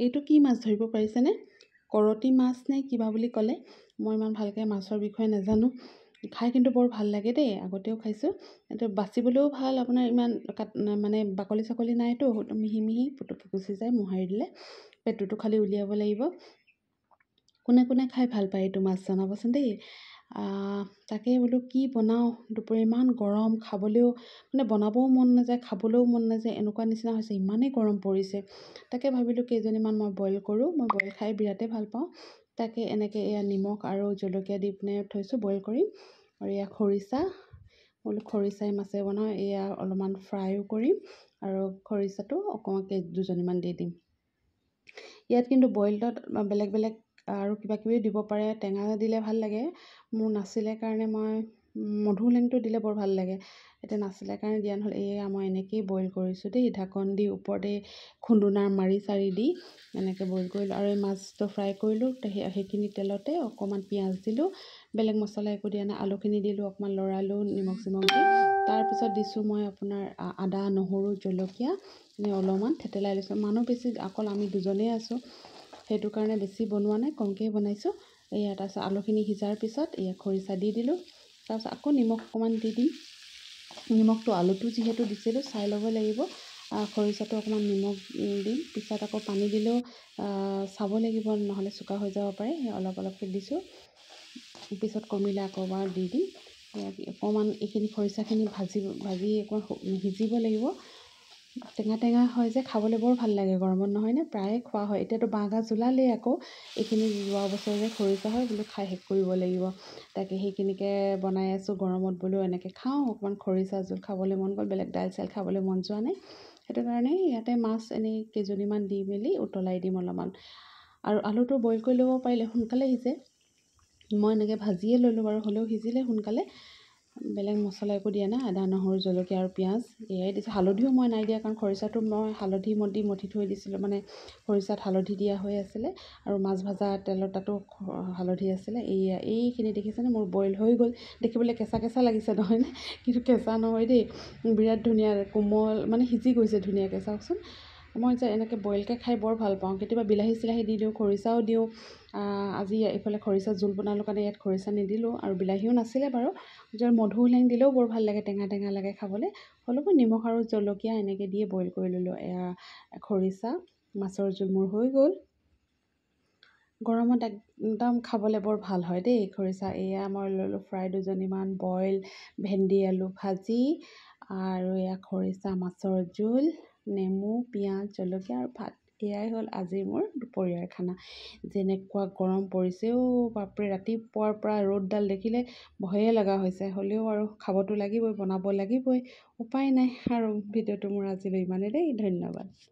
এইটো কি মাছ ধৰিব পাৰিছেনে? কৰতি মাছ নে কিবা বুলি ক'লে। মই ইমান ভালকৈ মাছৰ বিষয়ে নাজানো। খাই কিন্তু বৰ ভাল লাগে দেই, আগতেও খাইছোঁ। এইটো বাচিবলৈও ভাল, আপোনাৰ ইমান মানে বাকলি চাকলি নাইতো, মিহি মিহি পুটুককৈ গুচি যায় মোহাৰি দিলে। পেটুটো খালি উলিয়াব লাগিব। কোনে কোনে খাই ভাল পায় এইটো মাছ জনাবচোন দেই। তাকে বোলো কি বনাওঁ, দুপৰীয়া ইমান গৰম, খাবলৈও মানে বনাবও মন নাযায়, খাবলৈও মন নাযায়, এনেকুৱা নিচিনা হৈছে, ইমানেই গৰম পৰিছে। তাকে ভাবিলোঁ কেইজনীমান মই বইল কৰোঁ, মই বইল খাই বিৰাটেই ভাল পাওঁ। তাকে এনেকৈ এয়া নিমখ আৰু জলকীয়া দি পিনে থৈছোঁ বইল কৰিম। আৰু এয়া খৰিচা, বোলো খৰিচাই মাছে বনাওঁ। এয়া অলপমান ফ্ৰাইও কৰিম আৰু খৰিচাটো অকণমানকৈ দুজনীমান দি দিম। ইয়াত কিন্তু বইলডত বেলেগ বেলেগ আৰু কিবাকিবি দিব পাৰে, টেঙা দিলে ভাল লাগে। মোৰ নাছিলে কাৰণে মই মধুলেংটো দিলে বৰ ভাল লাগে, এতিয়া নাছিলে কাৰণে দিয়া নহ'ল। এয়া মই এনেকৈয়ে বইল কৰিছোঁ দেই, ঢাকন দি ওপৰতে খুন্দুনাৰ মাৰি চাৰি দি এনেকৈ বইল কৰিলোঁ। আৰু এই মাছটো ফ্ৰাই কৰিলোঁ, সেইখিনি তেলতে অকণমান পিঁয়াজ দিলোঁ, বেলেগ মছলা একো দিয়া নাই। আলুখিনি দিলোঁ, অকণমান লৰালোঁ নিমখ চিমখ দি। তাৰপিছত দিছোঁ মই আপোনাৰ আদা নহৰু জলকীয়া অলপমান থেতেলাই লৈছোঁ। মানুহ বেছি, অকল আমি দুজনেই আছোঁ, সেইটো কাৰণে বেছি বনোৱা নাই, কমকৈয়ে বনাইছোঁ। এয়া তাৰপিছত আলুখিনি সিজাৰ পিছত এয়া খৰিচা দি দিলোঁ। তাৰপিছত আকৌ নিমখ অকণমান দি দিম। নিমখটো আলুটো যিহেতু দিছিলোঁ চাই ল'ব লাগিব। খৰিচাটো অকণমান নিমখ দিম, পিছত আকৌ পানী দিলেও চাব লাগিব, নহ'লে চোকা হৈ যাব পাৰে। অলপ অলপকৈ দিছোঁ, পিছত কমিলে আকৌ এবাৰ দি দিম। অকণমান এইখিনি খৰিচাখিনি ভাজি অকণমান সিজিব লাগিব। টেঙা টেঙা হয় যে, খাবলৈ বৰ ভাল লাগে গৰমত, নহয়নে? প্ৰায়ে খোৱা হয়। এতিয়াতো বাঁহগাজ ওলালেই আকৌ, এইখিনি যোৱা বছৰ যে খৰিচা হয়, বোলো খাই শেষ কৰিব লাগিব। তাকে সেইখিনিকে বনাই আছোঁ গৰমত, বোলো এনেকৈ খাওঁ। অকণমান খৰিচা জোল খাবলৈ মন গ'ল, বেলেগ দাইল চাইল খাবলৈ মন যোৱা নাই, সেইটো কাৰণে ইয়াতে মাছ এনেই কেইজনীমান দি মেলি উতলাই দিম অলপমান। আৰু আলুটো বইল কৰি ল'ব পাৰিলে সোনকালে সিজে। মই এনেকৈ ভাজিয়ে ল'লোঁ বাৰু, হ'লেও সিজিলে সোনকালে। বেলেগ মছলা একো দিয়া নাই, আদা নহৰু জলকীয়া আৰু পিঁয়াজ এয়াই দিছোঁ। হালধিও মই নাই দিয়া, কাৰণ খৰিচাটো মই হালধি দি মঠি থৈ দিছিলোঁ, মানে খৰিচাত হালধি দিয়া হৈ আছিলে। আৰু মাছ ভজা তেলৰ তাতো হালধি আছিলে। এইখিনি দেখিছেনে, মোৰ বইল হৈ গ'ল। দেখিবলৈ কেঁচা কেঁচা লাগিছে নহয়নে? কিন্তু কেঁচা নহয় দেই, বিৰাট ধুনীয়া কোমল, মানে সিজি গৈছে ধুনীয়াকৈ। চাওকচোন, মই যে এনেকৈ বইলকৈ খাই বৰ ভাল পাওঁ। কেতিয়াবা বিলাহী চিলাহী দি দিওঁ, খৰিচাও দিওঁ। আজি এইফালে খৰিচা জোল বনালোঁ কাৰণে ইয়াত খৰিচা নিদিলোঁ, আৰু বিলাহীও নাছিলে বাৰু। মধুলেং দিলেও বৰ ভাল লাগে, টেঙা টেঙা লাগে খাবলৈ। হ'লেও নিমখ আৰু জলকীয়া এনেকৈ দিয়ে বইল কৰি ল'লোঁ। এয়া খৰিচা মাছৰ জোল মোৰ হৈ গ'ল। গৰমত একদম খাবলৈ বৰ ভাল হয় দেই খৰিচা। এয়া মই ল'লোঁ ফ্ৰাই দুজনীমান, বইল ভেন্দি আলু ভাজি, আৰু এয়া খৰিচা মাছৰ জোল, নেমু পিঁয়াজ জলকীয়া আৰু ভাত। এয়াই হ'ল আজি মোৰ দুপৰীয়াৰ খানা। যেনেকুৱা গৰম পৰিছে বাপৰে, ৰাতিপুৱাৰ পৰা ৰ'দডাল দেখিলে ভয়ে লগা হৈছে। হ'লেও আৰু খাবতো লাগিবই, বনাব লাগিবই, উপায় নাই। আৰু ভিডিঅ'টো মোৰ আজিলৈ ইমানেই দেই, ধন্যবাদ।